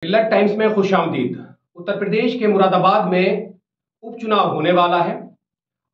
मिल्लत times में खुशामदीद। उत्तर प्रदेश के मुरादाबाद में उपचुनाव होने वाला है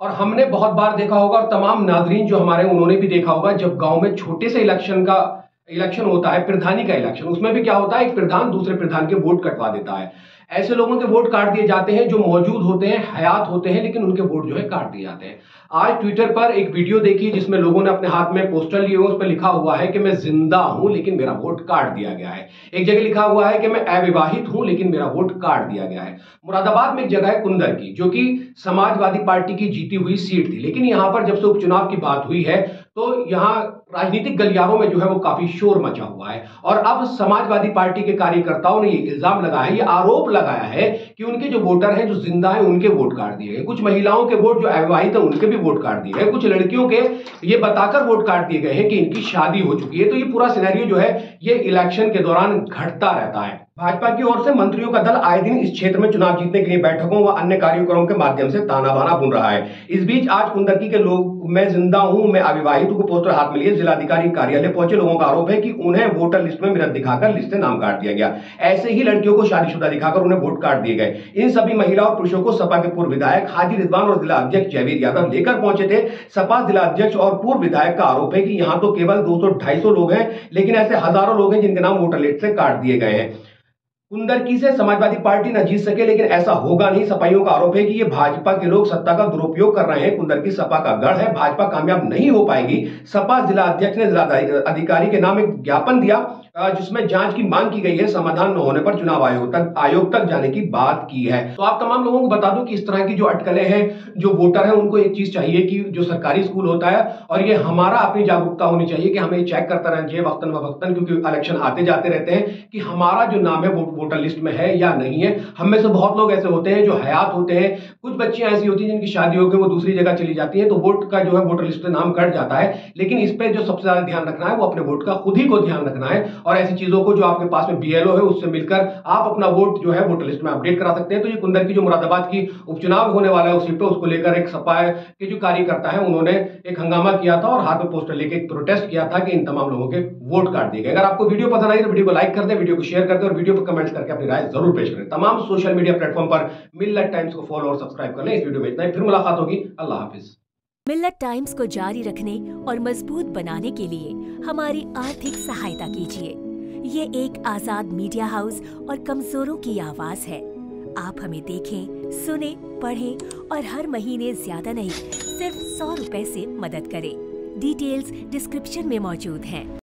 और हमने बहुत बार देखा होगा और तमाम नाजरीन जो हमारे उन्होंने भी देखा होगा, जब गांव में छोटे से इलेक्शन होता है, प्रधानी का इलेक्शन, उसमें भी क्या होता है, एक प्रधान दूसरे प्रधान के वोट कटवा देता है। ऐसे लोगों के वोट काट दिए जाते हैं जो मौजूद होते हैं, हयात होते हैं, लेकिन उनके वोट जो है काट दिए जाते हैं। आज ट्विटर पर एक वीडियो देखी जिसमें लोगों ने अपने हाथ में पोस्टर लिए हुए, उस पर लिखा हुआ है कि मैं जिंदा हूं लेकिन मेरा वोट काट दिया गया है। एक जगह लिखा हुआ है कि मैं अविवाहित हूं लेकिन मेरा वोट काट दिया गया है। मुरादाबाद में एक जगह है कुंदर की, जो कि समाजवादी पार्टी की जीती हुई सीट थी, लेकिन यहां पर जब से उपचुनाव की बात हुई है तो यहां राजनीतिक गलियारों में जो है वो काफी शोर मचा हुआ है। और अब समाजवादी पार्टी के कार्यकर्ताओं ने ये इल्जाम लगाया है, ये आरोप लगाया है कि उनके जो वोटर हैं, जो जिंदा हैं, उनके वोट काट दिए गए। कुछ महिलाओं के वोट जो अविवाहित हैं उनके भी वोट काट दिए गए। कुछ लड़कियों के ये बताकर वोट काट दिए गए हैं कि इनकी शादी हो चुकी है। तो ये पूरा सिनेरियो जो है ये इलेक्शन के दौरान घटता रहता है। भाजपा की ओर से मंत्रियों का दल आए दिन इस क्षेत्र में चुनाव जीतने के लिए बैठकों व अन्य कार्यक्रमों के माध्यम से ताना बाना बुन रहा है। इस बीच आज कुंदरकी के लोग मैं जिंदा हूं, मैं अविवाहित हूं को पोस्टर हाथ में लिए जिलाधिकारी कार्यालय पहुंचे लोगों का आरोप है कि उन्हें वोटर लिस्ट में मृत दिखाकर लिस्ट से नाम काट दिया गया। ऐसे ही लड़कियों को शादीशुदा दिखाकर उन्हें वोट काट दिए गए। इन सभी महिला और पुरुषों को सपा के पूर्व विधायक हाजी रिजवान और जिला अध्यक्ष जयवीर यादव लेकर पहुंचे थे। सपा जिला अध्यक्ष और पूर्व विधायक का आरोप है कि यहां तो केवल 200-250 लोग हैं, लेकिन ऐसे हजारों लोग हैं जिनके नाम वोटर लिस्ट से काट दिए गए हैं। कुंदरकी से समाजवादी पार्टी न जीत सके, लेकिन ऐसा होगा नहीं। सपाइयों का आरोप है कि ये भाजपा के लोग सत्ता का दुरुपयोग कर रहे हैं। कुंदरकी सपा का गढ़ है, भाजपा कामयाब नहीं हो पाएगी। सपा जिला अध्यक्ष ने जिला अधिकारी के नाम एक ज्ञापन दिया जिसमें जांच की मांग की गई है। समाधान न होने पर चुनाव आयोग तक जाने की बात की है। तो आप तमाम लोगों को बता दूं कि इस तरह की जो अटकलें हैं, जो वोटर हैं, उनको एक चीज चाहिए कि जो सरकारी स्कूल होता है, और ये हमारा अपनी जागरूकता होनी चाहिए कि हमें चेक करता रहना चाहिए वक्तन व क्योंकि इलेक्शन आते जाते रहते हैं, कि हमारा जो नाम है वोटर लिस्ट में है या नहीं है। हम में से बहुत लोग ऐसे होते हैं जो हयात होते हैं, कुछ बच्चियां ऐसी होती हैं जिनकी शादी होकर वो दूसरी जगह चली जाती है, तो वोट का जो है वोटर लिस्ट में नाम कट जाता है। लेकिन इस पे जो सबसे ज्यादा ध्यान रखना है वो अपने वोट का खुद ही को ध्यान रखना है, और ऐसी चीजों को जो आपके पास में बीएलओ है उससे मिलकर आप अपना वोट जो है वोटर लिस्ट में अपडेट करा सकते हैं। तो ये कुंदर की जो मुरादाबाद की उपचुनाव होने वाला है उसी पे, उसको लेकर एक सपा के जो कार्यकर्ता है उन्होंने एक हंगामा किया था और हाथ में पोस्टर लेकर एक प्रोटेस्ट किया था कि इन तमाम लोगों के वोट काट दिए गए। अगर आपको वीडियो पसंद आई तो वीडियो को लाइक कर दें, वीडियो को शेयर कर दें और वीडियो पर कमेंट्स करके अपनी राय जरूर पेश करें। तमाम सोशल मीडिया प्लेटफॉर्म पर मिल्लत टाइम्स को फॉलो और सब्सक्राइब कर लें। इस वीडियो में इतना ही, फिर मुलाकात होगी। अल्लाह हाफिज। मिल्लत टाइम्स को जारी रखने और मजबूत बनाने के लिए हमारी आर्थिक सहायता कीजिए। ये एक आजाद मीडिया हाउस और कमजोरों की आवाज है। आप हमें देखें, सुने, पढ़ें और हर महीने ज्यादा नहीं, सिर्फ 100 रुपए से मदद करें। डिटेल्स डिस्क्रिप्शन में मौजूद हैं।